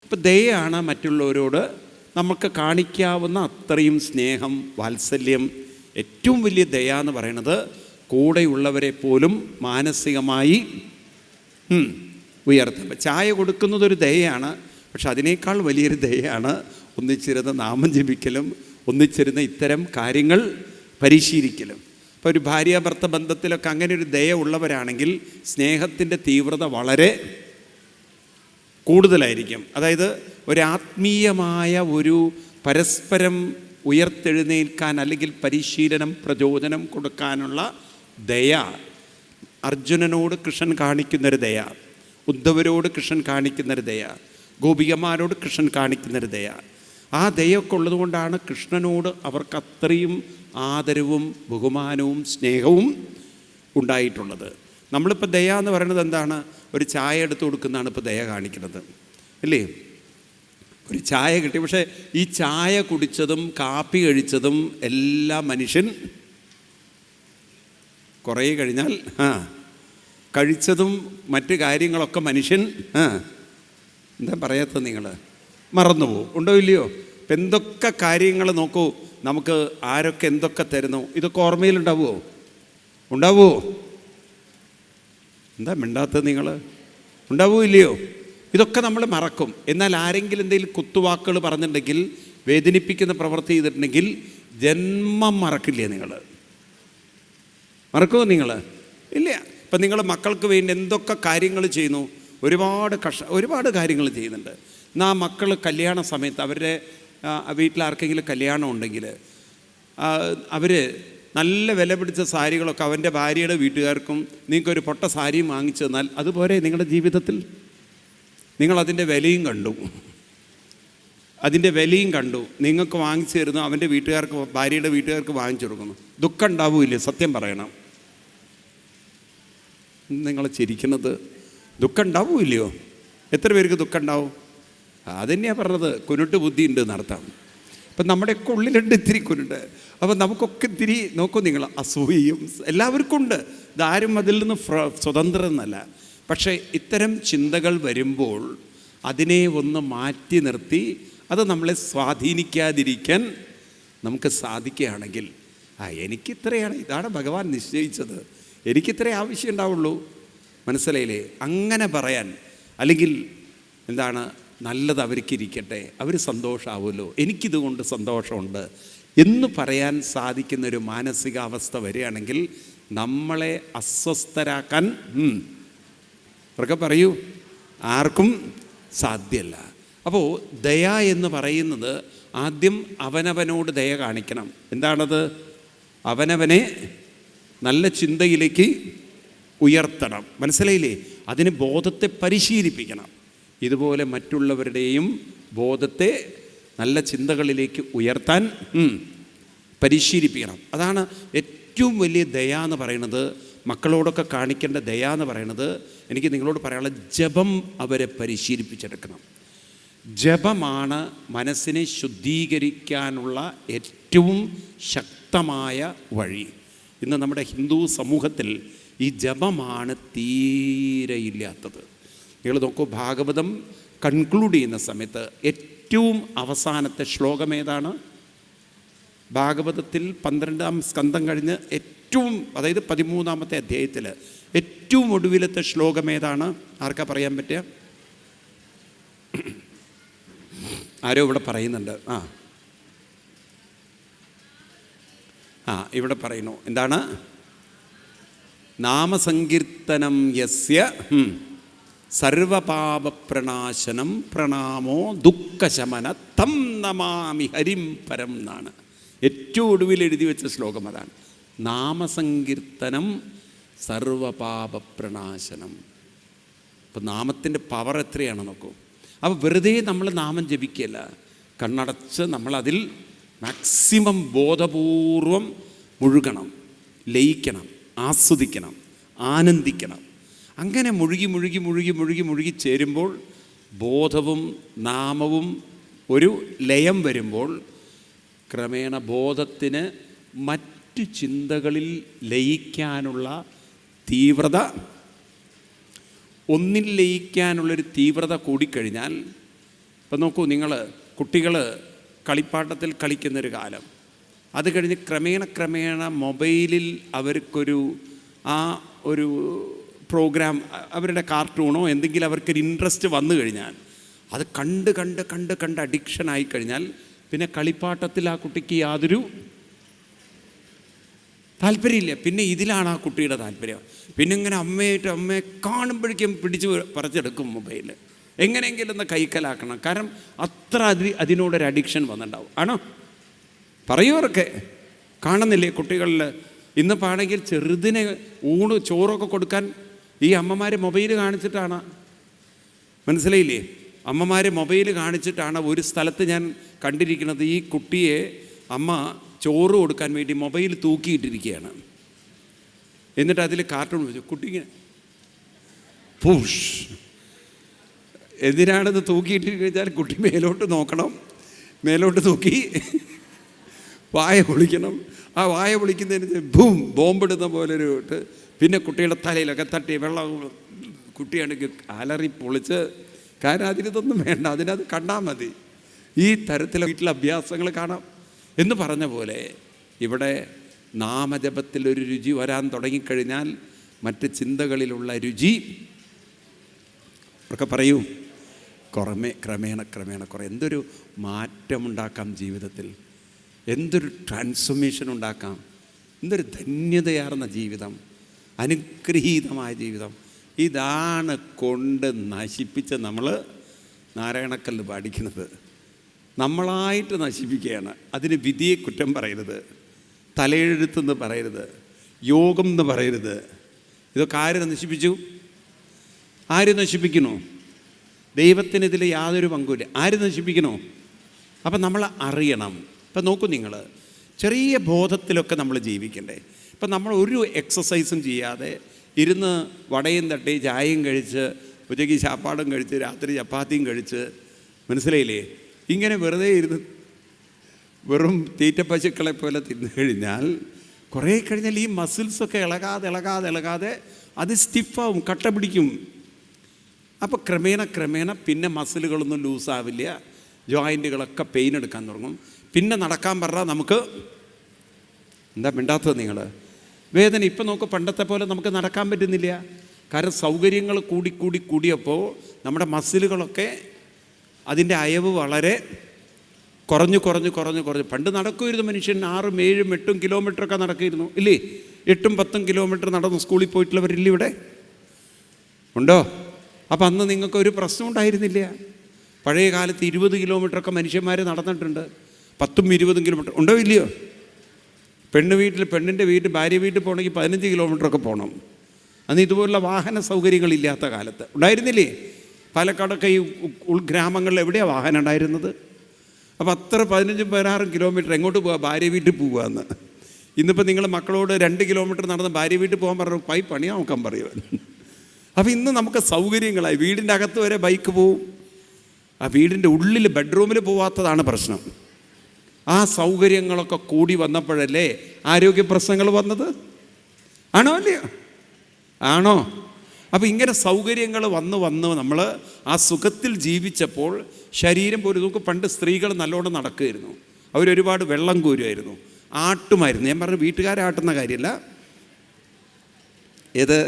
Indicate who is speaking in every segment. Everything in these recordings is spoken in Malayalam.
Speaker 1: ഇപ്പം ദയയാണ് മറ്റുള്ളവരോട് നമുക്ക് കാണിക്കാവുന്ന അത്രയും സ്നേഹം, വാത്സല്യം. ഏറ്റവും വലിയ ദയ എന്ന് പറയുന്നത് കൂടെയുള്ളവരെ പോലും മാനസികമായി ഉയർത്തുക. ചായ കൊടുക്കുന്നതൊരു ദയയാണ്, പക്ഷെ അതിനേക്കാൾ വലിയൊരു ദയയാണ് ഒന്നിച്ചിരുന്ന് നാമം ജപിക്കലും ഒന്നിച്ചിരുന്ന് ഇത്തരം കാര്യങ്ങൾ പരിശീലിക്കലും. ഇപ്പോൾ ഒരു ഭാര്യാഭർത്ത ബന്ധത്തിലൊക്കെ അങ്ങനെ ഒരു ദയ ഉള്ളവരാണെങ്കിൽ സ്നേഹത്തിൻ്റെ തീവ്രത വളരെ കൂടുതലായിരിക്കും. അതായത് ഒരാത്മീയമായ ഒരു പരസ്പരം ഉയർത്തെഴുന്നേൽക്കാൻ അല്ലെങ്കിൽ പരിശീലനം, പ്രചോദനം കൊടുക്കാനുള്ള ദയ. അർജുനനോട് കൃഷ്ണൻ കാണിക്കുന്നൊരു ദയ, ഉദ്ധവരോട് കൃഷ്ണൻ കാണിക്കുന്നൊരു ദയ, ഗോപികമാരോട് കൃഷ്ണൻ കാണിക്കുന്നൊരു ദയ. ആ ദയൊക്കെ ഉള്ളതുകൊണ്ടാണ് കൃഷ്ണനോട് അവർക്ക് അത്രയും ആദരവും ബഹുമാനവും സ്നേഹവും ഉണ്ടായിട്ടുള്ളത്. നമ്മളിപ്പോൾ ദയ എന്ന് പറയുന്നത് എന്താണ്? ഒരു ചായ എടുത്ത് കൊടുക്കുന്നതാണ് ഇപ്പോൾ ദയ കാണിക്കുന്നത്, അല്ലേ? ഒരു ചായ കിട്ടി, പക്ഷേ ഈ ചായ കുടിച്ചതും കാപ്പി കഴിച്ചതും എല്ലാ മനുഷ്യൻ കുറേ കഴിഞ്ഞാൽ കഴിച്ചതും മറ്റ് കാര്യങ്ങളൊക്കെ മനുഷ്യൻ എന്താ പറയാത്തത്, നിങ്ങൾ മറന്നുപോകും. ഉണ്ടോ ഇല്ലയോ? ഇപ്പം എന്തൊക്കെ കാര്യങ്ങൾ നോക്കൂ, നമുക്ക് ആരൊക്കെ എന്തൊക്കെ തരുന്നു, ഇതൊക്കെ ഓർമ്മയിലുണ്ടാവുമോ? ഉണ്ടാവുമോ? എന്താ മിണ്ടാത്തത് നിങ്ങൾ? ഉണ്ടാവുമോ ഇല്ലയോ? ഇതൊക്കെ നമ്മൾ മറക്കും. എന്നാൽ ആരെങ്കിലും എന്തെങ്കിലും കുത്തുവാക്കുകൾ പറഞ്ഞിട്ടുണ്ടെങ്കിൽ, വേദനിപ്പിക്കുന്ന പ്രവൃത്തി ചെയ്തിട്ടുണ്ടെങ്കിൽ ജന്മം മറക്കില്ലേ നിങ്ങൾ? മറക്കുമോ നിങ്ങൾ? ഇല്ല. ഇപ്പം നിങ്ങൾ മക്കൾക്ക് വേണ്ടി എന്തൊക്കെ കാര്യങ്ങൾ ചെയ്യുന്നു, ഒരുപാട് കാര്യങ്ങൾ ചെയ്യുന്നുണ്ട്. എന്നാൽ മക്കൾ കല്യാണ സമയത്ത് അവരുടെ വീട്ടിലാർക്കെങ്കിലും കല്യാണം ഉണ്ടെങ്കിൽ അവർ നല്ല വില പിടിച്ച സാരികളൊക്കെ അവൻ്റെ ഭാര്യയുടെ വീട്ടുകാർക്കും നിങ്ങൾക്കൊരു പൊട്ട സാരിയും വാങ്ങിച്ചു തന്നാൽ അതുപോലെ നിങ്ങളുടെ ജീവിതത്തിൽ നിങ്ങളതിൻ്റെ വിലയും കണ്ടു, നിങ്ങൾക്ക് വാങ്ങിച്ചു തരുന്നു, അവൻ്റെ വീട്ടുകാർക്ക്, ഭാര്യയുടെ വീട്ടുകാർക്ക് വാങ്ങിച്ചു കൊടുക്കുന്നു. ദുഃഖം ഉണ്ടാവില്ലേ? സത്യം പറയണം. നിങ്ങൾ ചിരിക്കുന്നത്. ദുഃഖം ഉണ്ടാവില്ലയോ? എത്ര പേർക്ക് ദുഃഖം ഉണ്ടാവും? അതുതന്നെയാണ് പറഞ്ഞത്, കുരുട്ട് ബുദ്ധി ഉണ്ട് നടത്താം. അപ്പം നമ്മുടെയൊക്കെ ഉള്ളിലുണ്ട് ഇത്തിരി കുരുട്ട്. അപ്പം നമുക്കൊക്കെ ഇത്തിരി നോക്കൂ നിങ്ങൾ, അസൂയയും എല്ലാവർക്കും ഉണ്ട്. ഇതാരും അതിൽ നിന്ന് സ്വതന്ത്രമെന്നല്ല. പക്ഷേ ഇത്തരം ചിന്തകൾ വരുമ്പോൾ അതിനെ ഒന്ന് മാറ്റി നിർത്തി അത് നമ്മളെ സ്വാധീനിക്കാതിരിക്കാൻ നമുക്ക് സാധിക്കുകയാണെങ്കിൽ, എനിക്കിത്രയാണ്, ഇതാണ് ഭഗവാൻ നിശ്ചയിച്ചത്, എനിക്കിത്രേ ആവശ്യം ഉണ്ടാവുള്ളൂ, മനസ്സിലായില്ലേ? അങ്ങനെ പറയാൻ, അല്ലെങ്കിൽ എന്താണ്, നല്ലത് അവർക്കിരിക്കട്ടെ, അവർ സന്തോഷമാവുമല്ലോ, എനിക്കിതുകൊണ്ട് സന്തോഷമുണ്ട് എന്ന് പറയാൻ സാധിക്കുന്നൊരു മാനസികാവസ്ഥ വരികയാണെങ്കിൽ നമ്മളെ അസ്വസ്ഥരാക്കാൻ അവർക്ക് പറയൂ ആർക്കും സാധ്യമല്ല. അപ്പോൾ ദയ എന്ന് പറയുന്നത് ആദ്യം അവനവനോട് ദയ കാണിക്കണം. എന്താണത്? അവനവനെ നല്ല ചിന്തയിലേക്ക് ഉയർത്തണം. മനസ്സിലായില്ലേ? അതിന് ബോധത്തെ പരിശീലിപ്പിക്കണം. ഇതുപോലെ മറ്റുള്ളവരുടെയും ബോധത്തെ നല്ല ചിന്തകളിലേക്ക് ഉയർത്താൻ പരിശീലിപ്പിക്കണം. അതാണ് ഏറ്റവും വലിയ ദയ എന്ന് പറയുന്നത്. മക്കളോടൊക്കെ കാണിക്കേണ്ട ദയ എന്ന് പറയുന്നത്, എനിക്ക് നിങ്ങളോട് പറയാനുള്ള, ജപം അവരെ പരിശീലിപ്പിച്ചെടുക്കണം. ജപമാണ് മനസ്സിനെ ശുദ്ധീകരിക്കാനുള്ള ഏറ്റവും ശക്തമായ വഴി. ഇന്ന് നമ്മുടെ ഹിന്ദു സമൂഹത്തിൽ ഈ ജപമാണ് തീരെയില്ലാത്തത്. നിങ്ങൾ നോക്കൂ, ഭാഗവതം കൺക്ലൂഡ് ചെയ്യുന്ന സമയത്ത് ഏറ്റവും അവസാനത്തെ ശ്ലോകം ഏതാണ്? ഭാഗവതത്തിൽ 12-ാം സ്കന്ധം കഴിഞ്ഞ് ഏറ്റവും, അതായത് 13-ാമത്തെ അധ്യായത്തിൽ ഏറ്റവും ഒടുവിലത്തെ ശ്ലോകം ഏതാണ്? ആർക്കാ പറയാൻ പറ്റുക? ആരോ ഇവിടെ പറയുന്നുണ്ട്. ഇവിടെ പറയുന്നു. എന്താണ്? നാമസങ്കീർത്തനം യസ്യ സർവപാപപ്രണാശനം പ്രണാമോ ദുഃഖശമന തം നമാമി ഹരിം പരം എന്നാണ് ഏറ്റവും ഒടുവിൽ എഴുതി വെച്ച ശ്ലോകം. അതാണ് നാമസങ്കീർത്തനം സർവപാപപ്രണാശനം. അപ്പം നാമത്തിൻ്റെ പവർ എത്രയാണ് നോക്കൂ. അപ്പോൾ വെറുതെ നമ്മൾ നാമം ജപിക്കുകയല്ല, കണ്ണടച്ച് നമ്മളതിൽ മാക്സിമം ബോധപൂർവം മുഴുകണം, ലയിക്കണം, ആസ്വദിക്കണം, ആനന്ദിക്കണം. അങ്ങനെ മുഴുകി ചേരുമ്പോൾ ബോധവും നാമവും ഒരു ലയം വരുമ്പോൾ ക്രമേണ ബോധത്തിന് മറ്റു ചിന്തകളിൽ ലയിക്കാനുള്ള തീവ്രത, ഒന്നിൽ ലയിക്കാനുള്ളൊരു തീവ്രത കൂടിക്കഴിഞ്ഞാൽ ഇപ്പം നോക്കൂ, കുട്ടികൾ കളിപ്പാട്ടത്തിൽ കളിക്കുന്നൊരു കാലം, അത് കഴിഞ്ഞ് ക്രമേണ മൊബൈലിൽ അവർക്കൊരു ഒരു പ്രോഗ്രാം, അവരുടെ കാർട്ടൂണോ എന്തെങ്കിലും അവർക്കൊരു ഇൻട്രസ്റ്റ് വന്നു കഴിഞ്ഞാൽ അത് കണ്ട് അഡിക്ഷനായി കഴിഞ്ഞാൽ പിന്നെ കളിപ്പാട്ടത്തിൽ ആ കുട്ടിക്ക് യാതൊരു താല്പര്യമില്ല. പിന്നെ ഇതിലാണ് ആ കുട്ടിയുടെ താല്പര്യം. പിന്നെ ഇങ്ങനെ അമ്മയെ കാണുമ്പോഴേക്കും പിടിച്ച് പറിച്ചെടുക്കും മൊബൈൽ, എങ്ങനെയെങ്കിലും ഒന്ന് കൈക്കലാക്കണം. കാരണം അത്ര അതിനോടൊരു അഡിക്ഷൻ വന്നിട്ടുണ്ടാവും. ആണോ? പറയുമവരൊക്കെ കാണുന്നില്ലേ കുട്ടികളിൽ? ഇന്നിപ്പാണെങ്കിൽ ചെറുതിനെ ചോറൊക്കെ കൊടുക്കാൻ ഈ അമ്മമാർ മൊബൈൽ കാണിച്ചിട്ടാണ്. മനസ്സിലായില്ലേ? അമ്മമാർ മൊബൈൽ കാണിച്ചിട്ടാണ്. ഒരു സ്ഥലത്ത് ഞാൻ കണ്ടിരിക്കുന്നത്, ഈ കുട്ടിയെ അമ്മ ചോറ് കൊടുക്കാൻ വേണ്ടി മൊബൈൽ തൂക്കിയിട്ടിരിക്കുകയാണ്. എന്നിട്ട് അതിൽ കാർട്ടൂൺ വെച്ചു. കുട്ടിക്ക് പുഷ്. എന്തിനാണിത് തൂക്കിയിട്ടിരിച്ചാൽ കുട്ടി മേലോട്ട് നോക്കണം, മേലോട്ട് തൂക്കി വായ പൊളിക്കണം. ആ വായ പൊളിക്കുന്നതിന് ബോംബിടുന്ന പോലൊരു പിന്നെ കുട്ടിയുടെ തലയിലൊക്കെ തട്ടി വെള്ളം, കുട്ടിയാണെങ്കിൽ അലറി പൊളിച്ച്. കാരണം അതിനിതൊന്നും വേണ്ട, അതിനത് കണ്ടാൽ മതി. ഈ തരത്തിലെ വീട്ടിലെ അഭ്യാസങ്ങൾ കാണാം. എന്ന് പറഞ്ഞ പോലെ ഇവിടെ നാമജപത്തിലൊരു രുചി വരാൻ തുടങ്ങിക്കഴിഞ്ഞാൽ മറ്റ് ചിന്തകളിലുള്ള രുചി ഒക്കെ പറയൂ ക്രമേണ എന്തൊരു മാറ്റമുണ്ടാക്കാം ജീവിതത്തിൽ, എന്തൊരു ട്രാൻസ്ഫോർമേഷൻ ഉണ്ടാക്കാം, എന്തൊരു ധന്യതയാർന്ന ജീവിതം, അനുഗ്രഹീതമായ ജീവിതം. ഇതാണ് കൊണ്ട് നശിപ്പിച്ച് നമ്മൾ നാരായണക്കല്ല് പാടിക്കുന്നത്. നമ്മളായിട്ട് നശിപ്പിക്കുകയാണ്. അതിന് വിധിയെ കുറ്റം പറയരുത്, തലയെഴുത്തെന്ന് പറയരുത്, യോഗം എന്ന് പറയരുത്. ഇതൊക്കെ ആര് നശിപ്പിച്ചു? ആര് നശിപ്പിക്കണോ? ദൈവത്തിനിതിൽ യാതൊരു പങ്കുമില്ല. ആര് നശിപ്പിക്കണോ? അപ്പം നമ്മൾ അറിയണം. ഇപ്പം നോക്കൂ, നിങ്ങൾ ചെറിയ ബോധത്തിലൊക്കെ നമ്മൾ ജീവിക്കണ്ടേ. ഇപ്പം നമ്മൾ ഒരു എക്സസൈസും ചെയ്യാതെ ഇരുന്ന് വടയും തട്ടി ചായയും കഴിച്ച് ഉച്ചയ്ക്ക് ചാപ്പാടും കഴിച്ച് രാത്രി ചപ്പാത്തിയും കഴിച്ച്, മനസ്സിലായില്ലേ, ഇങ്ങനെ വെറുതെ ഇരുന്ന് വെറും തീറ്റ പശുക്കളെ പോലെ തിന്നു കഴിഞ്ഞാൽ കുറേ കഴിഞ്ഞാൽ ഈ മസിൽസൊക്കെ ഇളകാതെ അത് സ്റ്റിഫാവും, കട്ട പിടിക്കും. അപ്പോൾ ക്രമേണ പിന്നെ മസിലുകളൊന്നും ലൂസാവില്ല, ജോയിൻറ്റുകളൊക്കെ പെയിൻ എടുക്കാൻ തുടങ്ങും. പിന്നെ നടക്കാൻ പറഞ്ഞാൽ നമുക്ക് എന്താ മിണ്ടാത്തത് നിങ്ങൾ? വേദന. ഇപ്പം നോക്ക്, പണ്ടത്തെ പോലെ നമുക്ക് നടക്കാൻ പറ്റുന്നില്ല. കാരണം സൗകര്യങ്ങൾ കൂടിയപ്പോൾ നമ്മുടെ മസിലുകളൊക്കെ അതിൻ്റെ അയവ് വളരെ കുറഞ്ഞു. പണ്ട് നടക്കുമായിരുന്നു മനുഷ്യൻ 6, 7, 8 കിലോമീറ്ററൊക്കെ നടക്കുമായിരുന്നു, ഇല്ലേ? 8, 10 കിലോമീറ്റർ നടന്ന് സ്കൂളിൽ പോയിട്ടുള്ളവരില്ല ഇവിടെ? ഉണ്ടോ? അപ്പം അന്ന് നിങ്ങൾക്കൊരു പ്രശ്നം ഉണ്ടായിരുന്നില്ല. പഴയ കാലത്ത് 20 കിലോമീറ്ററൊക്കെ മനുഷ്യന്മാർ നടന്നിട്ടുണ്ട്. 10, 20 കിലോമീറ്റർ ഉണ്ടോ ഇല്ലയോ? പെണ്ണിൻ്റെ വീട്ടിൽ ഭാര്യ വീട്ടിൽ പോകണമെങ്കിൽ 15 കിലോമീറ്ററൊക്കെ പോകണം. അന്ന് ഇതുപോലുള്ള വാഹന സൗകര്യങ്ങളില്ലാത്ത കാലത്ത് ഉണ്ടായിരുന്നില്ലേ? പാലക്കാടൊക്കെ ഈ ഉൾഗ്രാമങ്ങളിൽ എവിടെയാണ് വാഹനം ഉണ്ടായിരുന്നത്? അപ്പോൾ അത്ര 15, 16 കിലോമീറ്റർ എങ്ങോട്ട് പോവുക? ഭാര്യ വീട്ടിൽ പോവുകയെന്ന്. ഇന്നിപ്പോൾ നിങ്ങൾ മക്കളോട് 2 കിലോമീറ്റർ നടന്ന് ഭാര്യ വീട്ടിൽ പോകാൻ പറഞ്ഞു, പണിയാൻ നോക്കാൻ പറയുവാൻ. അപ്പോൾ ഇന്ന് നമുക്ക് സൗകര്യങ്ങളായി. വീടിൻ്റെ അകത്ത് വരെ ബൈക്ക് പോവും. ആ വീടിൻ്റെ ഉള്ളിൽ ബെഡ്റൂമിൽ പോവാത്തതാണ് പ്രശ്നം. ആ സൗകര്യങ്ങളൊക്കെ കൂടി വന്നപ്പോഴല്ലേ ആരോഗ്യ പ്രശ്നങ്ങൾ വന്നത്? ആണോ അല്ലയോ? ആണോ? അപ്പോൾ ഇങ്ങനെ സൗകര്യങ്ങൾ വന്ന് നമ്മൾ ആ സുഖത്തിൽ ജീവിച്ചപ്പോൾ ശരീരം പോലും നമുക്ക്. പണ്ട് സ്ത്രീകൾ നല്ലോണം നടക്കുമായിരുന്നു, അവരൊരുപാട് വെള്ളം കോരുമായിരുന്നു, ആട്ടുമായിരുന്നു. ഞാൻ പറഞ്ഞു വീട്ടുകാരെ ആട്ടുന്ന കാര്യമല്ല, ഏത്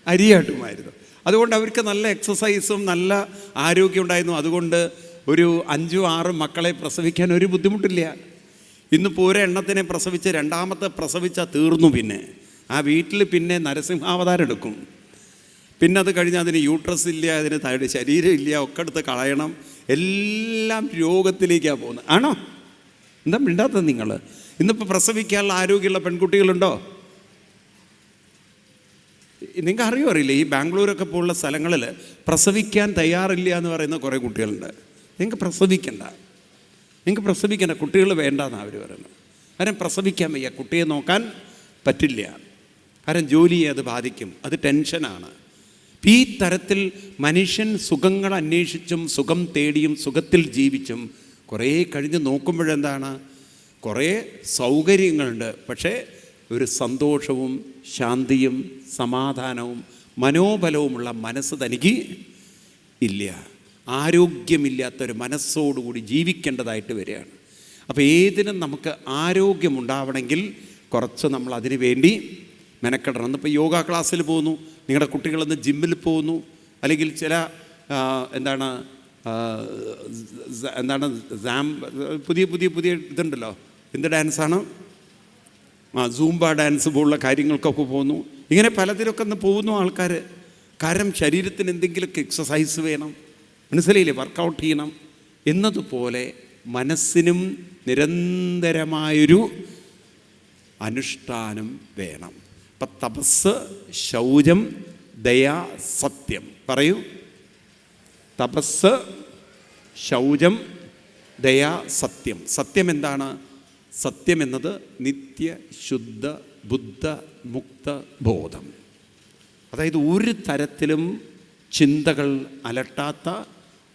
Speaker 1: അരിയാട്ടുമായിരുന്നു. അതുകൊണ്ട് അവർക്ക് നല്ല എക്സസൈസും നല്ല ആരോഗ്യം ഉണ്ടായിരുന്നു. അതുകൊണ്ട് ഒരു 5, 6 മക്കളെ പ്രസവിക്കാൻ ഒരു ബുദ്ധിമുട്ടില്ല. ഇന്നിപ്പോൾ ഒരെണ്ണത്തിനെ പ്രസവിച്ച് രണ്ടാമത്തെ പ്രസവിച്ചാൽ തീർന്നു. പിന്നെ ആ വീട്ടിൽ പിന്നെ നരസിംഹാവതാരം എടുക്കും. പിന്നെ അത് കഴിഞ്ഞ് അതിന് യൂട്രസ് ഇല്ല, അതിന് ശരീരം ഇല്ല, ഒക്കെ എടുത്ത് കളയണം. എല്ലാം രോഗത്തിലേക്കാണ് പോകുന്നത്. ആണോ? എന്താ മിണ്ടാത്തത് നിങ്ങൾ? ഇന്നിപ്പോൾ പ്രസവിക്കാനുള്ള ആരോഗ്യമുള്ള പെൺകുട്ടികളുണ്ടോ? നിങ്ങൾക്ക് അറിയില്ല, ഈ ബാംഗ്ലൂരൊക്കെ പോലുള്ള സ്ഥലങ്ങളിൽ പ്രസവിക്കാൻ തയ്യാറില്ല എന്ന് പറയുന്ന കുറേ കുട്ടികളുണ്ട്. നിങ്ങൾക്ക് പ്രസവിക്കണ്ട, കുട്ടികൾ വേണ്ടെന്നാണ് അവർ പറയുന്നത്. കാരണം പ്രസവിക്കാൻ വയ്യ, കുട്ടിയെ നോക്കാൻ പറ്റില്ല, കാരണം ജോലിയെ അത് ബാധിക്കും, അത് ടെൻഷനാണ്. ഈ തരത്തിൽ മനുഷ്യൻ സുഖങ്ങൾ അന്വേഷിച്ചും സുഖം തേടിയും സുഖത്തിൽ ജീവിച്ചും കുറേ കഴിഞ്ഞ് നോക്കുമ്പോഴെന്താണ്, കുറേ സൗകര്യങ്ങളുണ്ട്, പക്ഷേ ഒരു സന്തോഷവും ശാന്തിയും സമാധാനവും മനോബലവുമുള്ള മനസ്സ് തനിക്ക് ഇല്ല. ആരോഗ്യമില്ലാത്തൊരു മനസ്സോടുകൂടി ജീവിക്കേണ്ടതായിട്ട് വരികയാണ്. അപ്പോൾ ഏതിനും നമുക്ക് ആരോഗ്യമുണ്ടാവണമെങ്കിൽ കുറച്ച് നമ്മൾ അതിനു വേണ്ടി മെനക്കെടണം. ഇന്നിപ്പോൾ യോഗ ക്ലാസ്സിൽ പോകുന്നു, നിങ്ങളുടെ കുട്ടികളൊന്ന് ജിമ്മിൽ പോകുന്നു, അല്ലെങ്കിൽ ചില എന്താണ് പുതിയ പുതിയ പുതിയ ഇതുണ്ടല്ലോ, എന്ത് ഡാൻസാണ്, സൂംബ ഡാൻസ് പോലുള്ള കാര്യങ്ങൾക്കൊക്കെ പോകുന്നു. ഇങ്ങനെ പലതിലൊക്കെ ഒന്ന് പോകുന്നു ആൾക്കാർ. കാരണം ശരീരത്തിന് എന്തെങ്കിലുമൊക്കെ എക്സസൈസ് വേണം, മനസ്സിലായില്ലേ, വർക്കൗട്ട് ചെയ്യണം. എന്നതുപോലെ മനസ്സിനും നിരന്തരമായൊരു അനുഷ്ഠാനം വേണം. അപ്പം തപസ്, ശൗചം, ദയ, സത്യം. പറയൂ. തപസ്, ശൗചം, ദയ, സത്യം. സത്യം എന്താണ്? സത്യം എന്നത് നിത്യ ശുദ്ധ ബുദ്ധ മുക്ത ബോധം. അതായത് ഒരു തരത്തിലും ചിന്തകൾ അലട്ടാത്ത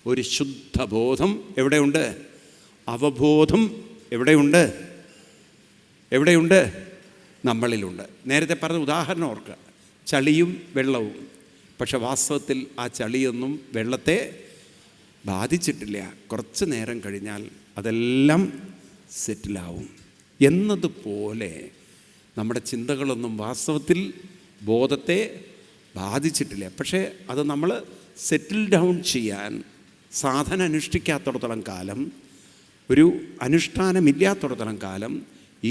Speaker 1: ഒരു ശുദ്ധബോധം എവിടെയുണ്ട്? അവബോധം എവിടെയുണ്ട്? എവിടെയുണ്ട്? നമ്മളിലുണ്ട്. നേരത്തെ പറഞ്ഞ ഉദാഹരണം ഓർക്കുക, ചളിയും വെള്ളവും. പക്ഷെ വാസ്തവത്തിൽ ആ ചളിയൊന്നും വെള്ളത്തെ ബാധിച്ചിട്ടില്ല. കുറച്ച് നേരം കഴിഞ്ഞാൽ അതെല്ലാം സെറ്റിലാവും. എന്നതുപോലെ നമ്മുടെ ചിന്തകളൊന്നും വാസ്തവത്തിൽ ബോധത്തെ ബാധിച്ചിട്ടില്ല. പക്ഷേ അത് നമ്മൾ സെറ്റിൽ ഡൗൺ ചെയ്യാൻ സാധന അനുഷ്ഠിക്കാത്തിടത്തോളം കാലം, ഒരു അനുഷ്ഠാനമില്ലാത്തിടത്തോളം കാലം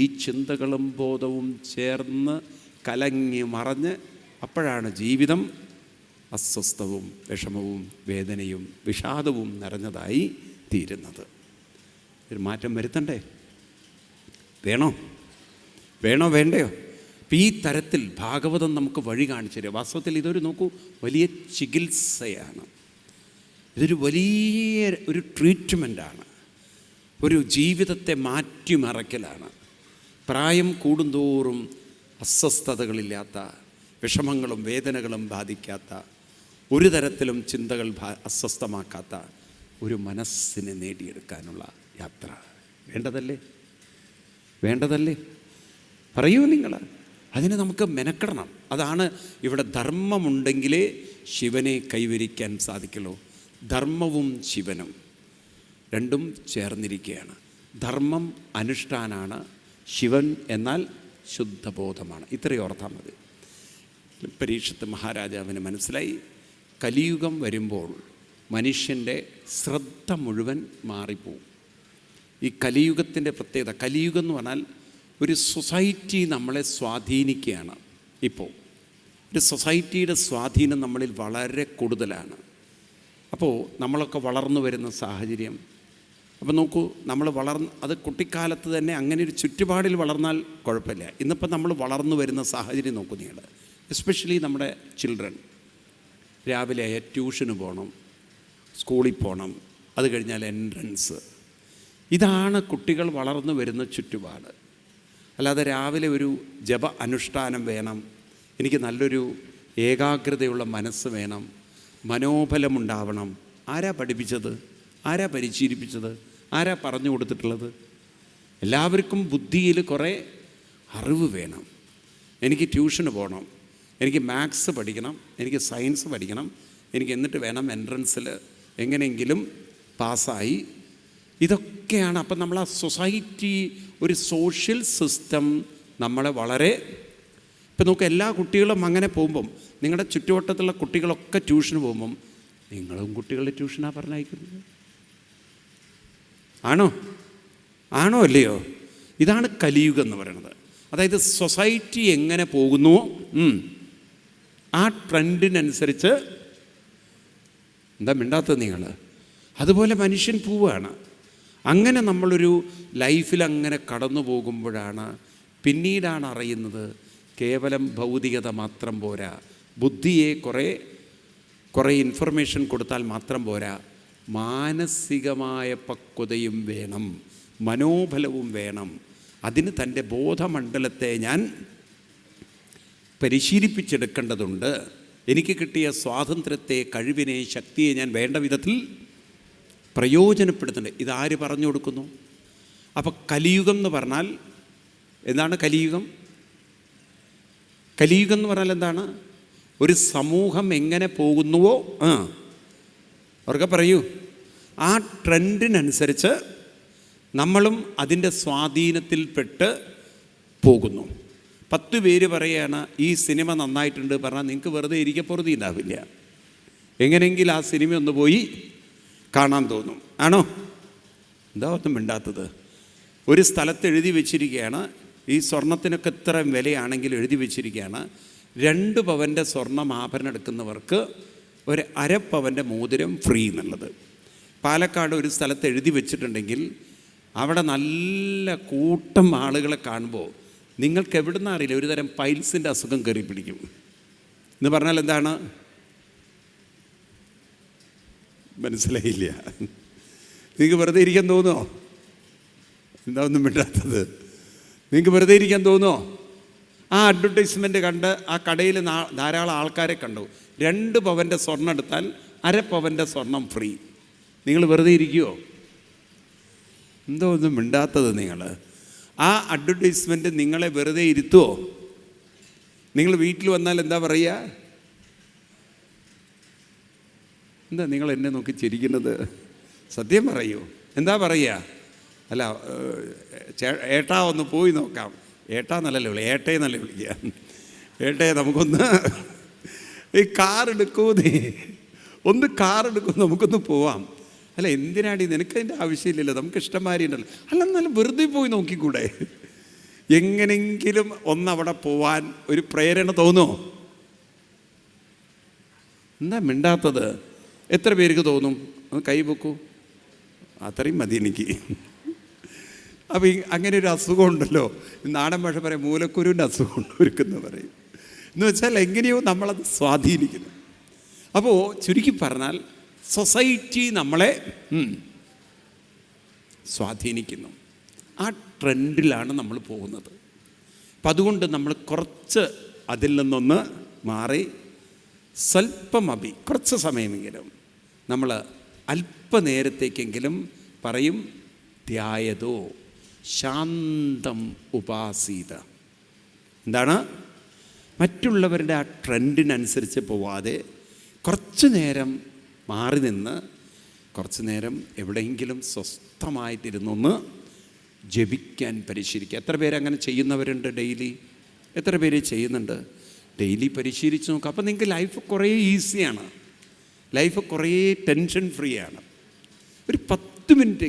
Speaker 1: ഈ ചിന്തകളും ബോധവും ചേർന്ന് കലങ്ങി മറഞ്ഞ് അപ്പോഴാണ് ജീവിതം അസ്വസ്ഥവും വിഷമവും വേദനയും വിഷാദവും നിറഞ്ഞതായി തീരുന്നത്. ഒരു മാറ്റം വരുത്തണ്ടേ? വേണോ? വേണോ വേണ്ടയോ? അപ്പം ഈ തരത്തിൽ ഭാഗവതം നമുക്ക് വഴി കാണിച്ചു തരിക. വാസ്തവത്തിൽ ഇതൊരു നോക്കൂ, വലിയ ചികിത്സയാണ്. ഇതൊരു വലിയ ഒരു ട്രീറ്റ്മെൻറ്റാണ്, ഒരു ജീവിതത്തെ മാറ്റിമറിക്കലാണ്. പ്രായം കൂടുന്തോറും അസ്വസ്ഥതകളില്ലാത്ത, വിഷമങ്ങളും വേദനകളും ബാധിക്കാത്ത, ഒരു തരത്തിലും ചിന്തകൾ അസ്വസ്ഥമാക്കാത്ത ഒരു മനസ്സിനെ നേടിയെടുക്കാനുള്ള യാത്ര വേണ്ടതല്ലേ? വേണ്ടതല്ലേ? പറയൂ നിങ്ങൾ. അതിന് നമുക്ക് മെനക്കെടണം. അതാണ് ഇവിടെ ധർമ്മമുണ്ടെങ്കിലേ ശിവനെ കൈവരിക്കാൻ സാധിക്കുള്ളൂ. ധർമ്മവും ശിവനും രണ്ടും ചേർന്നിരിക്കുകയാണ്. ധർമ്മം അനുഷ്ഠാനാണ്, ശിവൻ എന്നാൽ ശുദ്ധബോധമാണ്. ഇത്രയും ഓർത്താൽ മതി. പരീക്ഷത്ത് മഹാരാജാവിന് മനസ്സിലായി, കലിയുഗം വരുമ്പോൾ മനുഷ്യൻ്റെ ശ്രദ്ധ മുഴുവൻ മാറിപ്പോവും. ഈ കലിയുഗത്തിൻ്റെ പ്രത്യേകത, കലിയുഗം എന്ന് പറഞ്ഞാൽ ഒരു സൊസൈറ്റി നമ്മളെ സ്വാധീനിക്കുകയാണ്. ഇപ്പോൾ ഒരു സൊസൈറ്റിയുടെ സ്വാധീനം നമ്മളിൽ വളരെ കൂടുതലാണ്. അപ്പോൾ നമ്മളൊക്കെ വളർന്നു വരുന്ന സാഹചര്യം, അപ്പോൾ നോക്കൂ, നമ്മൾ അത് കുട്ടിക്കാലത്ത് തന്നെ അങ്ങനെ ഒരു ചുറ്റുപാടിൽ വളർന്നാൽ കുഴപ്പമില്ല. ഇന്നിപ്പോൾ നമ്മൾ വളർന്നു വരുന്ന സാഹചര്യം നോക്കൂ നിങ്ങൾ. എസ്പെഷ്യലി നമ്മുടെ ചിൽഡ്രൻ രാവിലെ ട്യൂഷന് പോകണം, സ്കൂളിൽ പോകണം, അത് കഴിഞ്ഞാൽ എൻട്രൻസ്. ഇതാണ് കുട്ടികൾ വളർന്നു വരുന്ന ചുറ്റുപാട്. അല്ലാതെ രാവിലെ ഒരു ജപ അനുഷ്ഠാനം വേണം, എനിക്ക് നല്ലൊരു ഏകാഗ്രതയുള്ള മനസ്സ് വേണം, മനോബലമുണ്ടാവണം. ആരാ പഠിപ്പിച്ചത്? ആരാ പരിശീലിപ്പിച്ചത്? ആരാ പറഞ്ഞു കൊടുത്തിട്ടുള്ളത്? എല്ലാവർക്കും ബുദ്ധിയിൽ കുറേ അറിവ് വേണം. എനിക്ക് ട്യൂഷന് പോകണം, എനിക്ക് മാത്സ് പഠിക്കണം, എനിക്ക് സയൻസ് പഠിക്കണം, എനിക്ക് എന്നിട്ട് വേണം എൻട്രൻസിൽ എങ്ങനെയെങ്കിലും പാസ്സായി. ഇതൊക്കെയാണ്. അപ്പം നമ്മൾ ആ സൊസൈറ്റി, ഒരു സോഷ്യൽ സിസ്റ്റം നമ്മളെ വളരെ, ഇപ്പം നമുക്ക് എല്ലാ കുട്ടികളും അങ്ങനെ പോകുമ്പം, നിങ്ങളുടെ ചുറ്റുവട്ടത്തുള്ള കുട്ടികളൊക്കെ ട്യൂഷന് പോകുമ്പം നിങ്ങളും കുട്ടികളുടെ ട്യൂഷനാണ് പറഞ്ഞയക്കുന്നത്. ആണോ? ആണോ അല്ലയോ? ഇതാണ് കലിയുഗം എന്ന് പറയുന്നത്. അതായത് സൊസൈറ്റി എങ്ങനെ പോകുന്നുവോ ആ ട്രെൻഡിനനുസരിച്ച്, എന്താ മിണ്ടാത്തത് നിങ്ങൾ? അതുപോലെ മനുഷ്യൻ പോവുകയാണ്. അങ്ങനെ നമ്മളൊരു ലൈഫിൽ അങ്ങനെ കടന്നു പോകുമ്പോഴാണ് പിന്നീടാണ് അറിയുന്നത്, കേവലം ഭൗതികത മാത്രം പോരാ, ബുദ്ധിയെ കുറേ ഇൻഫർമേഷൻ കൊടുത്താൽ മാത്രം പോരാ, മാനസികമായ പക്വതയും വേണം, മനോബലവും വേണം. അതിന് തൻ്റെ ബോധമണ്ഡലത്തെ ഞാൻ പരിശീലിപ്പിച്ചെടുക്കേണ്ടതുണ്ട്. എനിക്ക് കിട്ടിയ സ്വാതന്ത്ര്യത്തെ, കഴിവിനെ, ശക്തിയെ ഞാൻ വേണ്ട വിധത്തിൽ പ്രയോജനപ്പെടുത്തുന്നുണ്ട്. ഇതാര് പറഞ്ഞു കൊടുക്കുന്നു? അപ്പോൾ കലിയുഗം എന്ന് പറഞ്ഞാൽ എന്താണ്? കലിയുഗം എന്ന് പറഞ്ഞാൽ എന്താണ്? ഒരു സമൂഹം എങ്ങനെ പോകുന്നുവോ അവർക്ക് പറയൂ. ആ ട്രെൻഡിനനുസരിച്ച് നമ്മളും അതിൻ്റെ സ്വാധീനത്തിൽപ്പെട്ട് പോകുന്നു. 10 പേര് പറയുകയാണ് ഈ സിനിമ നന്നായിട്ടുണ്ട് പറഞ്ഞാൽ നിങ്ങൾക്ക് വെറുതെ ഇരിക്കപ്പുറതി ഉണ്ടാവില്ല. എങ്ങനെയെങ്കിലും ആ സിനിമ ഒന്ന് പോയി കാണാൻ തോന്നും. ആണോ? എന്താ ഒന്നും മിണ്ടാത്തത്? ഒരു സ്ഥലത്ത് എഴുതി വെച്ചിരിക്കുകയാണ്, ഈ സ്വർണത്തിനൊക്കെ ഇത്ര വിലയാണെങ്കിൽ എഴുതി വെച്ചിരിക്കുകയാണ്, 2 പവൻ്റെ സ്വർണം ആഭരണം എടുക്കുന്നവർക്ക് ഒരു 1/2 പവൻ്റെ മോതിരം ഫ്രീ എന്നുള്ളത്. പാലക്കാട് ഒരു സ്ഥലത്ത് എഴുതി വെച്ചിട്ടുണ്ടെങ്കിൽ അവിടെ നല്ല കൂട്ടം ആളുകളെ കാണുമ്പോൾ നിങ്ങൾക്ക് എവിടുന്ന് അറിയില്ല, ഒരു തരം പൈൽസിൻ്റെ അസുഖം കയറി പിടിക്കും. എന്ന് പറഞ്ഞാൽ എന്താണ്? മനസ്സിലായില്ല? നിങ്ങൾക്ക് വെറുതെ ഇരിക്കാൻ തോന്നുമോ? എന്താ ഒന്നും മിണ്ടാത്തത്? നിങ്ങൾക്ക് വെറുതെ ഇരിക്കാൻ തോന്നുമോ? ആ അഡ്വർടൈസ്മെൻ്റ് കണ്ട് ആ കടയിൽ ധാരാളം ആൾക്കാരെ കണ്ടു. 2 പവൻ്റെ സ്വർണ്ണം എടുത്താൽ 1/2 പവൻ്റെ സ്വർണം ഫ്രീ. നിങ്ങൾ വെറുതെ ഇരിക്കുമോ? എന്തോ ഒന്നും മിണ്ടാത്തത്? നിങ്ങൾ ആ അഡ്വർടൈസ്മെൻറ്റ് നിങ്ങളെ വെറുതെ ഇരുത്തുമോ? നിങ്ങൾ വീട്ടിൽ വന്നാൽ എന്താ പറയുക? എന്താ നിങ്ങൾ എന്നെ നോക്കി ചിരിക്കുന്നത്? സത്യം പറയൂ, എന്താ പറയുക? അല്ല, ഏട്ടാ ഒന്ന് പോയി നോക്കാം. ഏട്ടാ നല്ലല്ലേ വിളി, ഏട്ടയെ നല്ല വിളിക്കുക. ഏട്ടയെ നമുക്കൊന്ന് ഈ കാറെടുക്കൂ, ഒന്ന് കാറെടുക്കൂ, നമുക്കൊന്ന് പോവാം. അല്ല, എന്തിനാടി? നിനക്കതിൻ്റെ ആവശ്യമില്ലല്ലോ, നമുക്ക് ഇഷ്ടംമാരി ഉണ്ടല്ലോ. അല്ല, എന്നാലും വെറുതെ പോയി നോക്കിക്കൂടെ? എങ്ങനെങ്കിലും ഒന്നവിടെ പോവാൻ ഒരു പ്രേരണ തോന്നുമോ? എന്താ മിണ്ടാത്തത്? എത്ര പേർക്ക് തോന്നും? ഒന്ന് കൈ പൊക്കൂ. അത്രയും മതി എനിക്ക്. അപ്പം അങ്ങനെ ഒരു അസുഖം ഉണ്ടല്ലോ, നാടൻ ഭാഷ പറയും, മൂലക്കുരുവിൻ്റെ അസുഖം ഉണ്ട് ഒരുക്കുന്ന പറയും. എന്ന് വെച്ചാൽ എങ്ങനെയോ നമ്മളത് സ്വാധീനിക്കുന്നു. അപ്പോൾ ചുരുക്കി പറഞ്ഞാൽ സൊസൈറ്റി നമ്മളെ സ്വാധീനിക്കുന്നു. ആ ട്രെൻഡിലാണ് നമ്മൾ പോകുന്നത്. അപ്പം അതുകൊണ്ട് നമ്മൾ കുറച്ച് അതിൽ നിന്നൊന്ന് മാറി സ്വല്പമഭി കുറച്ച് സമയമെങ്കിലും നമ്മൾ അല്പനേരത്തേക്കെങ്കിലും പറയും ധ്യായതോ ശാന്തം ഉപാസീത. എന്താണ്? മറ്റുള്ളവരുടെ ആ ട്രെൻഡിനനുസരിച്ച് പോവാതെ കുറച്ച് നേരം മാറി നിന്ന് കുറച്ച് നേരം എവിടെയെങ്കിലും സ്വസ്ഥമായിട്ടിരുന്നൊന്ന് ജപിക്കാൻ പരിശീലിക്കുക. എത്ര പേര് അങ്ങനെ ചെയ്യുന്നവരുണ്ട് ഡെയിലി? എത്ര പേര് ചെയ്യുന്നുണ്ട്? ഡെയിലി പരിശീലിച്ച് നോക്കുക. അപ്പോൾ നിങ്ങൾക്ക് ലൈഫ് കുറേ ഈസിയാണ്, ലൈഫ് കുറേ ടെൻഷൻ ഫ്രീ ആണ്. ഒരു 10 മിനിറ്റ്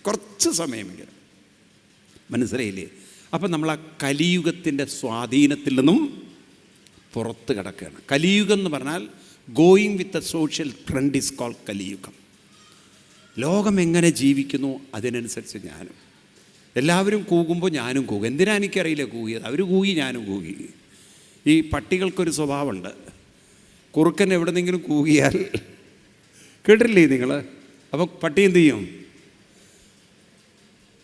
Speaker 1: കുറച്ച് സമയമെങ്കിലും. മനസ്സിലായില്ലേ? അപ്പം നമ്മൾ ആ കലിയുഗത്തിൻ്റെ സ്വാധീനത്തിൽ നിന്നും പുറത്ത് കിടക്കുകയാണ്. കലിയുഗം എന്ന് പറഞ്ഞാൽ going with a social trend is called Kaliyugam. ലോകം എങ്ങനെ ജീവിക്കുന്നു അതിനനുസരിച്ച് ഞാനും. എല്ലാവരും കൂകുമ്പോൾ ഞാനും കൂകും. എന്തിനാ എനിക്കറിയില്ല കൂകിയത്. അവർ കൂകി, ഞാനും കൂകി. ഈ പട്ടികൾക്കൊരു സ്വഭാവമുണ്ട്, കുറുക്കൻ എവിടെന്നെങ്കിലും കൂകിയാൽ കേട്ടില്ലേ നിങ്ങൾ? അപ്പോൾ പട്ടി എന്ത് ചെയ്യും?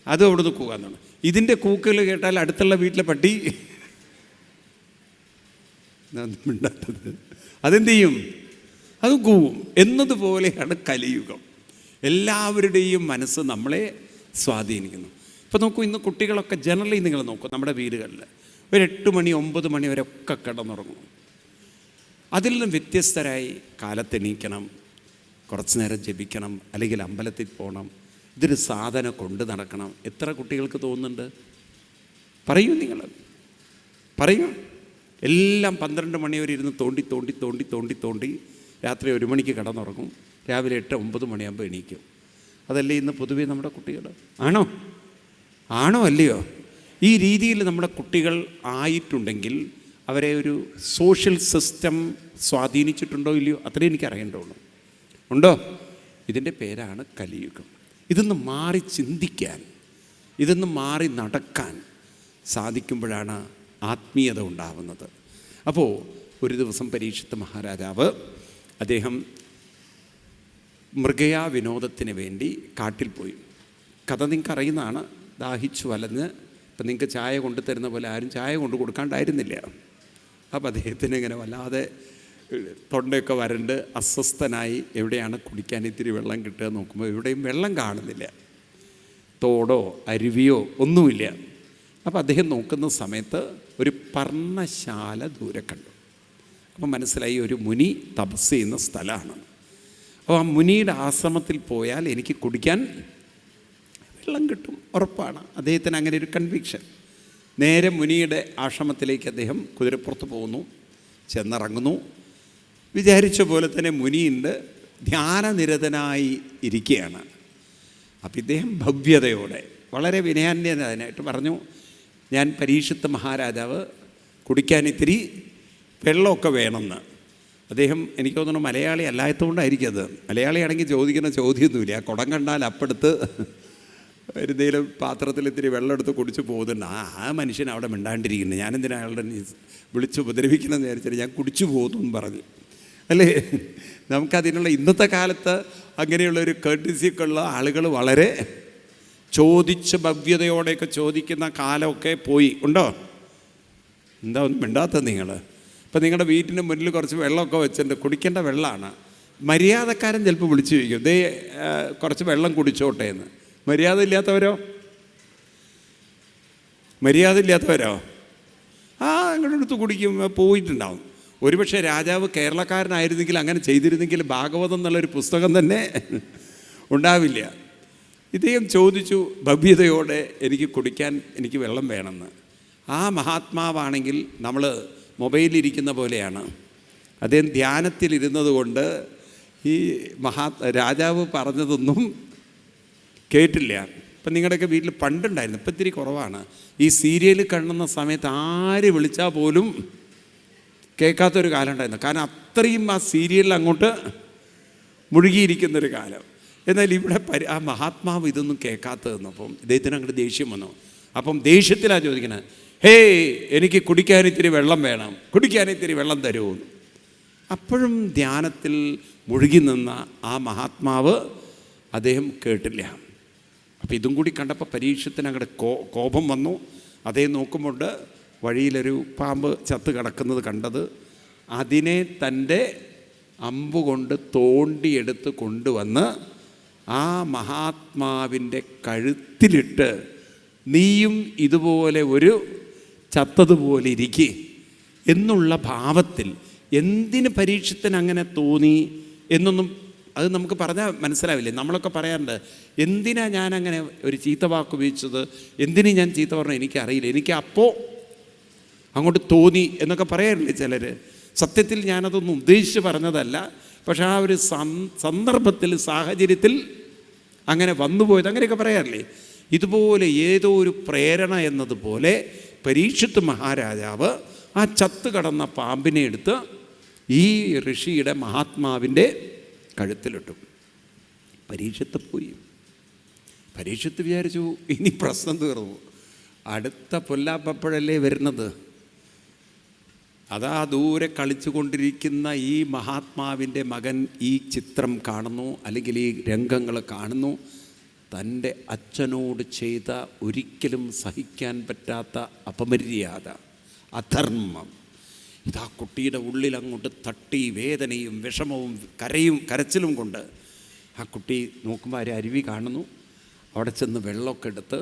Speaker 1: അതും അവിടുന്ന് കൂകാൻ തുടങ്ങും. ഇതിൻ്റെ കൂക്കുകൾ കേട്ടാൽ അടുത്തുള്ള വീട്ടിലെ പട്ടി മിണ്ടാത്തത് അതെന്ത് ചെയ്യും? അത് കൂവും. എന്നതുപോലെയാണ് കലിയുഗം. എല്ലാവരുടെയും മനസ്സ് നമ്മളെ സ്വാധീനിക്കുന്നു. ഇപ്പോൾ നോക്കൂ, ഇന്ന് കുട്ടികളൊക്കെ ജനറലി നിങ്ങൾ നോക്കൂ, നമ്മുടെ വീടുകളിൽ ഒരു 8 മണി 9 മണി വരെ ഒക്കെ കിടന്നുറങ്ങും. അതിൽ നിന്നും വ്യത്യസ്തരായി കാലത്തെണീക്കണം, കുറച്ച് നേരം ജപിക്കണം, അല്ലെങ്കിൽ അമ്പലത്തിൽ പോകണം, ഇതൊരു സാധനം കൊണ്ട് നടക്കണം. എത്ര കുട്ടികൾക്ക് തോന്നുന്നുണ്ട്? പറയൂ, നിങ്ങൾ പറയൂ. എല്ലാം 12 മണി വരെ ഇരുന്ന് തോണ്ടി തോണ്ടി തോണ്ടി തോണ്ടി തോണ്ടി രാത്രി 1 മണിക്ക് കിടന്നുറങ്ങും, രാവിലെ 8-9 മണിയാകുമ്പോൾ എണീക്കും. അതല്ലേ ഇന്ന് പൊതുവേ നമ്മുടെ കുട്ടികൾ? ആണോ? ആണോ അല്ലയോ? ഈ രീതിയിൽ നമ്മുടെ കുട്ടികൾ ആയിട്ടുണ്ടെങ്കിൽ അവരെ ഒരു സോഷ്യൽ സിസ്റ്റം സ്വാധീനിച്ചിട്ടുണ്ടോ ഇല്ലയോ? അത്രയും എനിക്ക് അറിയേണ്ടതുള്ളൂ. ഉണ്ടോ? ഇതിൻ്റെ പേരാണ് കലിയുഗം. ഇതൊന്ന് മാറി ചിന്തിക്കാൻ, ഇതൊന്ന് മാറി നടക്കാൻ സാധിക്കുമ്പോഴാണ് ആത്മീയത ഉണ്ടാവുന്നത്. അപ്പോൾ ഒരു ദിവസം പരീക്ഷിത്ത് മഹാരാജാവ്, അദ്ദേഹം മൃഗയാ വിനോദത്തിന് വേണ്ടി കാട്ടിൽ പോയി. കഥ നിങ്ങൾക്ക് അറിയുന്നതാണ്. ദാഹിച്ചു വലഞ്ഞ്, ഇപ്പം നിങ്ങൾക്ക് ചായ കൊണ്ടു തരുന്ന പോലെ ആരും ചായ കൊണ്ട് കൊടുക്കാണ്ടായിരുന്നില്ല. അപ്പോൾ അദ്ദേഹത്തിന് ഇങ്ങനെ വല്ലാതെ തൊണ്ടയൊക്കെ വരണ്ട് അസ്വസ്ഥനായി എവിടെയാണ് കുടിക്കാൻ ഇത്തിരി വെള്ളം കിട്ടുക നോക്കുമ്പോൾ എവിടെയും വെള്ളം കാണുന്നില്ല, തോടോ അരുവിയോ ഒന്നുമില്ല. അപ്പോൾ അദ്ദേഹം നോക്കുന്ന സമയത്ത് ഒരു പർണശാല ദൂരെ കണ്ടു. അപ്പോൾ മനസ്സിലായി ഒരു മുനി തപസ് ചെയ്യുന്ന സ്ഥലമാണ്. അപ്പോൾ ആ മുനിയുടെ ആശ്രമത്തിൽ പോയാൽ എനിക്ക് കുടിക്കാൻ വെള്ളം കിട്ടും, ഉറപ്പാണ്. അദ്ദേഹത്തിന് അങ്ങനെ ഒരു കൺവിക്ഷൻ. നേരെ മുനിയുടെ ആശ്രമത്തിലേക്ക് അദ്ദേഹം കുതിരപ്പുറത്ത് പോകുന്നു, ചെന്നിറങ്ങുന്നു. വിചാരിച്ച പോലെ തന്നെ മുനിയുണ്ട്, ധ്യാനനിരതനായി ഇരിക്കുകയാണ്. അപ്പം ഇദ്ദേഹം ഭവ്യതയോടെ വളരെ വിനയാന്യനായിട്ട് പറഞ്ഞു, ഞാൻ പരീക്ഷിത്ത് മഹാരാജാവ് കുടിക്കാൻ ഇത്തിരി വെള്ളമൊക്കെ വേണമെന്ന്. അദ്ദേഹം എനിക്ക് തോന്നുന്നു മലയാളി അല്ലാത്തതുകൊണ്ടായിരിക്കും അത്. മലയാളിയാണെങ്കിൽ ചോദിക്കുന്ന ചോദ്യമൊന്നുമില്ല, ആ കുടം കണ്ടാൽ അപ്പെടുത്ത് എന്തെങ്കിലും പാത്രത്തിൽ ഇത്തിരി വെള്ളം എടുത്ത് കുടിച്ച് പോകുന്നുണ്ട്. ആ മനുഷ്യൻ അവിടെ മിണ്ടാണ്ടിരിക്കുന്നു, ഞാനെന്തിനാ അയാളുടെ വിളിച്ച് ഉപദ്രവിക്കണമെന്ന് വിചാരിച്ചിട്ട് ഞാൻ കുടിച്ചു പോകുന്നു എന്ന് പറഞ്ഞു, അല്ലേ? നമുക്കതിനുള്ള ഇന്നത്തെ കാലത്ത് അങ്ങനെയുള്ളൊരു കേർട്ടസിയൊക്കെ ഉള്ള ആളുകൾ വളരെ ചോദിച്ച് ഭവ്യതയോടെയൊക്കെ ചോദിക്കുന്ന കാലമൊക്കെ പോയി. ഉണ്ടോ? എന്താ ഒന്നും മിണ്ടാത്ത നിങ്ങൾ? ഇപ്പം നിങ്ങളുടെ വീട്ടിന് മുന്നിൽ കുറച്ച് വെള്ളമൊക്കെ വെച്ചിട്ടുണ്ട്, കുടിക്കേണ്ട വെള്ളമാണ്. മര്യാദക്കാരൻ ചിലപ്പോൾ വിളിച്ചു ചോദിക്കും, ദേ കുറച്ച് വെള്ളം കുടിച്ചോട്ടെ എന്ന്. മര്യാദ ഇല്ലാത്തവരോ? അങ്ങോട്ട് എടുത്ത് കുടിക്കും, പോയിട്ടുണ്ടാവും. ഒരുപക്ഷെ രാജാവ് കേരളക്കാരനായിരുന്നെങ്കിൽ അങ്ങനെ ചെയ്തിരുന്നെങ്കിൽ ഭാഗവതം എന്നുള്ളൊരു പുസ്തകം തന്നെ ഉണ്ടാവില്ല. ഇദ്ദേഹം ചോദിച്ചു ഭവ്യതയോടെ, എനിക്ക് വെള്ളം വേണമെന്ന്. ആ മഹാത്മാവാണെങ്കിൽ നമ്മൾ മൊബൈലിരിക്കുന്ന പോലെയാണ്. അദ്ദേഹം ധ്യാനത്തിലിരുന്നത് കൊണ്ട് ഈ രാജാവ് പറഞ്ഞതൊന്നും കേട്ടില്ല. ഇപ്പം നിങ്ങളുടെയൊക്കെ വീട്ടിൽ പണ്ടുണ്ടായിരുന്നു, ഇപ്പം ഇത്തിരി കുറവാണ്. ഈ സീരിയൽ കാണുന്ന സമയത്ത് ആര് വിളിച്ചാൽ പോലും കേൾക്കാത്തൊരു കാലം ഉണ്ടായിരുന്നു. കാരണം അത്രയും ആ സീരിയലിൽ അങ്ങോട്ട് മുഴുകിയിരിക്കുന്നൊരു കാലം. എന്നാൽ ഇവിടെ ആ മഹാത്മാവ് ഇതൊന്നും കേൾക്കാത്തതെന്നപ്പം ഇദ്ദേഹത്തിന് അങ്ങോട്ട് ദേഷ്യം വന്നു. അപ്പം ദേഷ്യത്തിലാണ് ചോദിക്കണത്, എനിക്ക് കുടിക്കാനിത്തിരി വെള്ളം വേണം, കുടിക്കാനിത്തിരി വെള്ളം തരുമോ? അപ്പോഴും ധ്യാനത്തിൽ മുഴുകി നിന്ന ആ മഹാത്മാവ് അദ്ദേഹം കേട്ടില്ല. അപ്പോൾ ഇതും കൂടി കണ്ടപ്പോൾ പരീക്ഷത്തിന് അങ്ങോട്ട് കോപം വന്നു. അദ്ദേഹം നോക്കുമ്പോൾ വഴിയിലൊരു പാമ്പ് ചത്ത് കിടക്കുന്നത് കണ്ടത്. അതിനെ തൻ്റെ അമ്പുകൊണ്ട് തോണ്ടിയെടുത്ത് കൊണ്ടുവന്ന് ആ മഹാത്മാവിൻ്റെ കഴുത്തിലിട്ട്, നീയും ഇതുപോലെ ഒരു ചത്തതുപോലെ ഇരിക്കുക എന്നുള്ള ഭാവത്തിൽ. എന്തിന് പരീക്ഷത്തിന് അങ്ങനെ തോന്നി എന്നൊന്നും അത് നമുക്ക് പറഞ്ഞാൽ മനസ്സിലാവില്ലേ. നമ്മളൊക്കെ പറയാറുണ്ട്, എന്തിനാ ഞാനങ്ങനെ ഒരു ചീത്ത വാക്ക് ഉപയോഗിച്ചത്, എന്തിനു ഞാൻ ചീത്ത പറഞ്ഞു എനിക്കറിയില്ല, എനിക്ക് അപ്പോൾ അങ്ങോട്ട് തോന്നി എന്നൊക്കെ പറയാറില്ലേ ചിലർ. സത്യത്തിൽ ഞാനതൊന്നും ഉദ്ദേശിച്ച് പറഞ്ഞതല്ല, പക്ഷേ ആ ഒരു സന്ദർഭത്തിൽ സാഹചര്യത്തിൽ അങ്ങനെ വന്നുപോയത്, അങ്ങനെയൊക്കെ പറയാറില്ലേ. ഇതുപോലെ ഏതോ ഒരു പ്രേരണ എന്നതുപോലെ പരീക്ഷിത്ത് മഹാരാജാവ് ആ ചത്ത് കടന്ന പാമ്പിനെ എടുത്ത് ഈ ഋഷിയുടെ മഹാത്മാവിൻ്റെ കഴുത്തിലിട്ടു. പരീക്ഷത്ത് പോയി. പരീക്ഷത്ത് വിചാരിച്ചു ഇനി പ്രശ്നം തീർന്നു, അടുത്ത പൊല്ലാപ്പഴല്ലേ വരുന്നത്. അതാ ദൂരെ കളിച്ചു കൊണ്ടിരിക്കുന്ന ഈ മഹാത്മാവിൻ്റെ മകൻ ഈ ചിത്രം കാണുന്നു, അല്ലെങ്കിൽ ഈ രംഗങ്ങൾ കാണുന്നു. തൻ്റെ അച്ഛനോട് ചെയ്ത ഒരിക്കലും സഹിക്കാൻ പറ്റാത്ത അപമര്യാദ, അധർമ്മം, ഇതാ കുട്ടിയുടെ ഉള്ളിൽ അങ്ങോട്ട് തട്ടി വേദനയും വിഷമവും കരച്ചിലും കൊണ്ട് ആ കുട്ടി നോക്കുമ്പോൾ ഒരു അരുവി കാണുന്നു. അവിടെ ചെന്ന് വെള്ളമൊക്കെ എടുത്ത്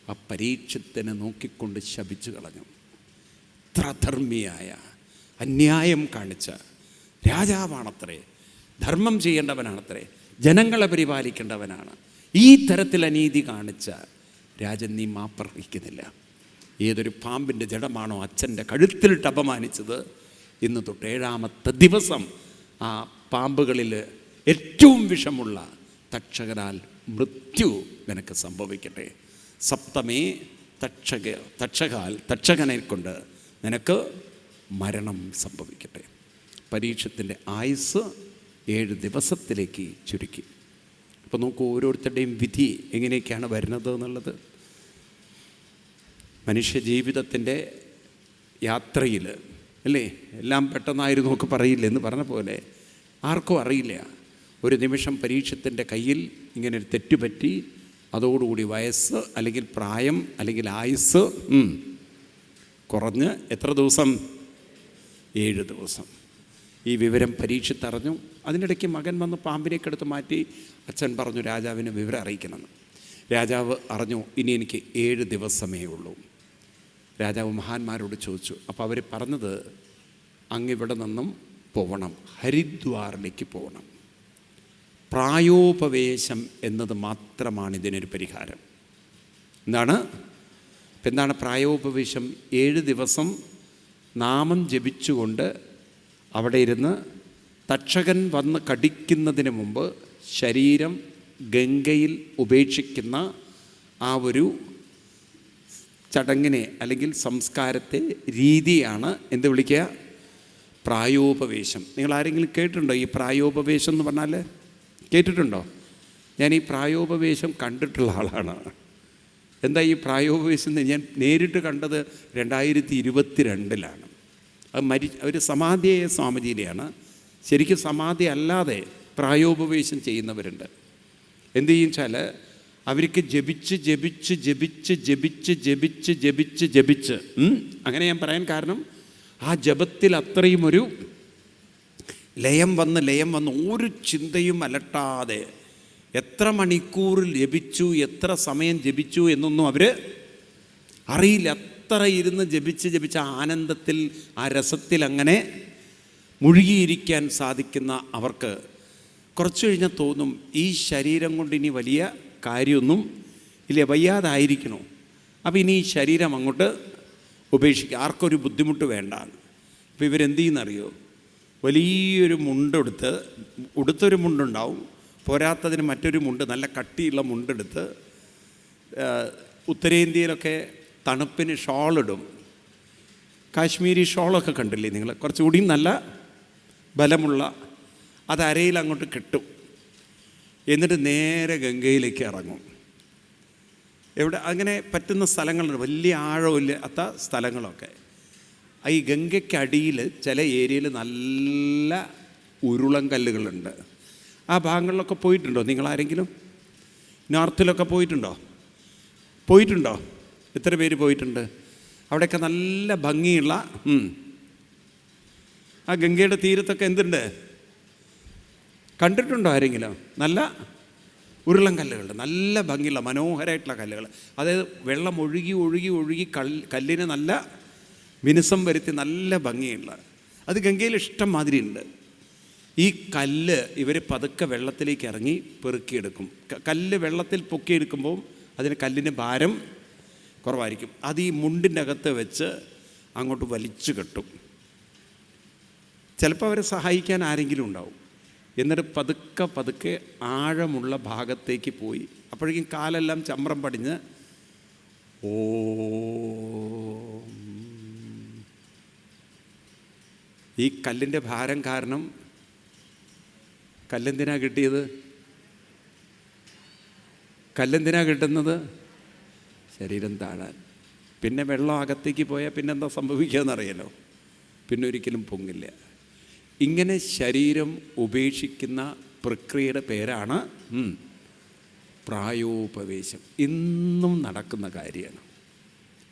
Speaker 1: ആ പരീക്ഷത്തിനെ നോക്കിക്കൊണ്ട് ശപിച്ചു കളഞ്ഞു. ഇത്ര അധർമ്മിയായ, അന്യായം കാണിച്ച രാജാവാണത്രേ, ധർമ്മം ചെയ്യേണ്ടവനാണത്രേ, ജനങ്ങളെ പരിപാലിക്കേണ്ടവനാണ്. ഈ തരത്തിൽ അനീതി കാണിച്ച രാജൻ നീ മാപ്പർഹിക്കുന്നില്ല. ഏതൊരു പാമ്പിൻ്റെ ജഡമാണോ അച്ഛൻ്റെ കഴുത്തിലിട്ട് അപമാനിച്ചത്, ഇന്ന് തൊട്ട് 7ാമത്തെ ദിവസം ആ പാമ്പുകളിൽ ഏറ്റവും വിഷമുള്ള തക്ഷകനാൽ മൃത്യു നിനക്ക് സംഭവിക്കട്ടെ. സപ്തമേ തക്ഷകനെ കൊണ്ട് നിനക്ക് മരണം സംഭവിക്കട്ടെ. പരീക്ഷത്തിൻ്റെ ആയുസ് 7 ദിവസത്തിലേക്ക് ചുരുക്കി. അപ്പോൾ നോക്കൂ, ഓരോരുത്തരുടെയും വിധി എങ്ങനെയൊക്കെയാണ് വരുന്നത് എന്നുള്ളത്. മനുഷ്യജീവിതത്തിൻ്റെ യാത്രയിൽ അല്ലേ, എല്ലാം പെട്ടെന്നായിരുന്നു ഒക്കെ പറയില്ല എന്ന് പറഞ്ഞ പോലെ ആർക്കും അറിയില്ല. ഒരു നിമിഷം പരീക്ഷത്തിൻ്റെ കയ്യിൽ ഇങ്ങനൊരു തെറ്റുപറ്റി, അതോടുകൂടി വയസ്സ് അല്ലെങ്കിൽ പ്രായം അല്ലെങ്കിൽ ആയുസ് കുറഞ്ഞ് എത്ര ദിവസം? 7 ദിവസം. ഈ വിവരം പരീക്ഷിച്ചറിഞ്ഞു. അതിനിടയ്ക്ക് മകൻ വന്ന് പാമ്പിനേക്ക് എടുത്ത് മാറ്റി അച്ഛൻ പറഞ്ഞു രാജാവിനെ വിവരം അറിയിക്കണമെന്ന്. രാജാവ് അറിഞ്ഞു, ഇനി എനിക്ക് 7 ദിവസമേ ഉള്ളൂ. രാജാവ് മഹാന്മാരോട് ചോദിച്ചു. അപ്പോൾ അവർ പറഞ്ഞത്, അങ്ങിവിടെ നിന്നും പോകണം, ഹരിദ്വാറിലേക്ക് പോകണം. പ്രായോപവേശം എന്നത് മാത്രമാണ് ഇതിനൊരു പരിഹാരം. എന്താണ് പ്രായോപവേശം? 7 ദിവസം നാമം ജപിച്ചുകൊണ്ട് അവിടെ ഇരുന്ന് തക്ഷകൻ വന്ന് കടിക്കുന്നതിന് മുമ്പ് ശരീരം ഗംഗയിൽ ഉപേക്ഷിക്കുന്ന ആ ഒരു ചടങ്ങിനെ അല്ലെങ്കിൽ സംസ്കാരത്തെ, രീതിയാണ് എന്ത് വിളിക്കുക? പ്രായോപവേശം. നിങ്ങൾ ആരെങ്കിലും കേട്ടിട്ടുണ്ടോ ഈ പ്രായോപവേശം എന്ന് പറഞ്ഞാൽ? കേട്ടിട്ടുണ്ടോ? ഞാൻ ഈ പ്രായോപവേശം കണ്ടിട്ടുള്ള ആളാണ്. എന്താ ഈ പ്രായോപവേശം എന്ന് ഞാൻ നേരിട്ട് കണ്ടത് 2022 അത് ഒരു സമാധിയായ സ്വാമിജിയുടെയാണ്. ശരിക്കും സമാധി അല്ലാതെ പ്രായോപവേശം ചെയ്യുന്നവരുണ്ട്. എന്ത് ചെയ്യും വെച്ചാൽ അവർക്ക് ജപിച്ച് അങ്ങനെ ഞാൻ പറയാൻ കാരണം, ആ ജപത്തിൽ അത്രയും ഒരു ലയം വന്ന് ഒരു ചിന്തയും അലട്ടാതെ എത്ര മണിക്കൂറിൽ ജപിച്ചു, എത്ര സമയം ജപിച്ചു എന്നൊന്നും അവർ അറിയില്ല. അത്ര ഇരുന്ന് ജപിച്ച് ആനന്ദത്തിൽ, ആ രസത്തിൽ അങ്ങനെ മുഴുകിയിരിക്കാൻ സാധിക്കുന്ന അവർക്ക് കുറച്ച് കഴിഞ്ഞാൽ തോന്നും ഈ ശരീരം കൊണ്ട് ഇനി വലിയ കാര്യമൊന്നും ഇല്ല, വയ്യാതായിരിക്കണോ, അപ്പോൾ ഇനി ഈ ശരീരം അങ്ങോട്ട് ഉപേക്ഷിക്കുക, ആർക്കൊരു ബുദ്ധിമുട്ട് വേണ്ട. അപ്പോൾ ഇവരെന്ത് ചെയ്യുന്നറിയോ? വലിയൊരു മുണ്ടെടുത്ത്, ഉടുത്തൊരു മുണ്ടുണ്ടാവും, പോരാത്തതിന് മറ്റൊരു മുണ്ട്, നല്ല കട്ടിയുള്ള മുണ്ടെടുത്ത്, ഉത്തരേന്ത്യയിലൊക്കെ തണുപ്പിന് ഷോളിടും. കാശ്മീരി ഷോളൊക്കെ കണ്ടില്ലേ നിങ്ങൾ? കുറച്ചുകൂടിയും നല്ല ബലമുള്ള, അത് അരയിൽ അങ്ങോട്ട് കെട്ടും. എന്നിട്ട് നേരെ ഗംഗയിലേക്ക് ഇറങ്ങും. എവിടെ അങ്ങനെ പറ്റുന്ന സ്ഥലങ്ങളുണ്ട്, വലിയ ആഴമില്ലാത്ത സ്ഥലങ്ങളൊക്കെ. ഈ ഗംഗയ്ക്കടിയിൽ ചില ഏരിയയിൽ നല്ല ഉരുളൻ കല്ലുകളുണ്ട്. ആ ഭാഗങ്ങളിലൊക്കെ പോയിട്ടുണ്ടോ നിങ്ങളാരെങ്കിലും? നോർത്തിലൊക്കെ പോയിട്ടുണ്ടോ? എത്ര പേര് പോയിട്ടുണ്ട്? അവിടെയൊക്കെ നല്ല ഭംഗിയുള്ള ആ ഗംഗയുടെ തീരത്തൊക്കെ എന്തുണ്ട്? കണ്ടിട്ടുണ്ടോ ആരെങ്കിലും? നല്ല ഉരുളൻ കല്ലുകളുണ്ട്, നല്ല ഭംഗിയുള്ള മനോഹരമായിട്ടുള്ള കല്ലുകൾ. അതായത് വെള്ളം ഒഴുകി കല്ലിന് നല്ല മിനുസം വരുത്തി നല്ല ഭംഗിയുള്ള, അത് ഗംഗയിൽ ഇഷ്ടം മാതിരി ഉണ്ട്. ഈ കല്ല് ഇവർ പതുക്കെ വെള്ളത്തിലേക്ക് ഇറങ്ങി പെറുക്കിയെടുക്കും. കല്ല് വെള്ളത്തിൽ പൊക്കിയെടുക്കുമ്പോൾ അതിന് കല്ലിന് ഭാരം കുറവായിരിക്കും. അത് ഈ മുണ്ടിൻ്റെ അകത്ത് വെച്ച് അങ്ങോട്ട് വലിച്ചു കെട്ടും. ചിലപ്പോൾ അവരെ സഹായിക്കാൻ ആരെങ്കിലും ഉണ്ടാവും. എന്നിട്ട് പതുക്കെ ആഴമുള്ള ഭാഗത്തേക്ക് പോയി, അപ്പോഴേക്കും കാലെല്ലാം ചമ്രം പടിഞ്ഞ് ഈ കല്ലിൻ്റെ ഭാരം കാരണം കല്ലെന്തിനാ കിട്ടിയത്? കല്ലെന്തിനാ കിട്ടുന്നത്? ശരീരം താഴാൻ. പിന്നെ വെള്ളം അകത്തേക്ക് പോയാൽ പിന്നെന്താ സംഭവിക്കുകയെന്നറിയാലോ, പിന്നെ ഒരിക്കലും പൊങ്ങില്ല. ഇങ്ങനെ ശരീരം ഉപേക്ഷിക്കുന്ന പ്രക്രിയയുടെ പേരാണ് പ്രായോപവേശം. ഇന്നും നടക്കുന്ന കാര്യമാണ്.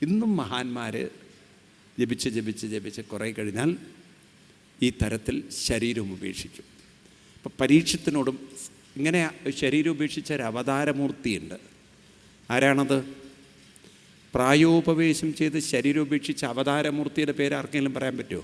Speaker 1: ഇന്നും മഹാന്മാർ ജപിച്ച് കുറേ കഴിഞ്ഞാൽ ഈ തരത്തിൽ ശരീരം ഉപേക്ഷിക്കും. അപ്പം പരീക്ഷത്തിനോടും ഇങ്ങനെ ശരീരം ഉപേക്ഷിച്ച ഒരു അവതാരമൂർത്തിയുണ്ട്. ആരാണത്? പ്രായോപവേശം ചെയ്ത് ശരീരം ഉപേക്ഷിച്ച അവതാരമൂർത്തിയുടെ പേര് ആർക്കെങ്കിലും പറയാൻ പറ്റുമോ?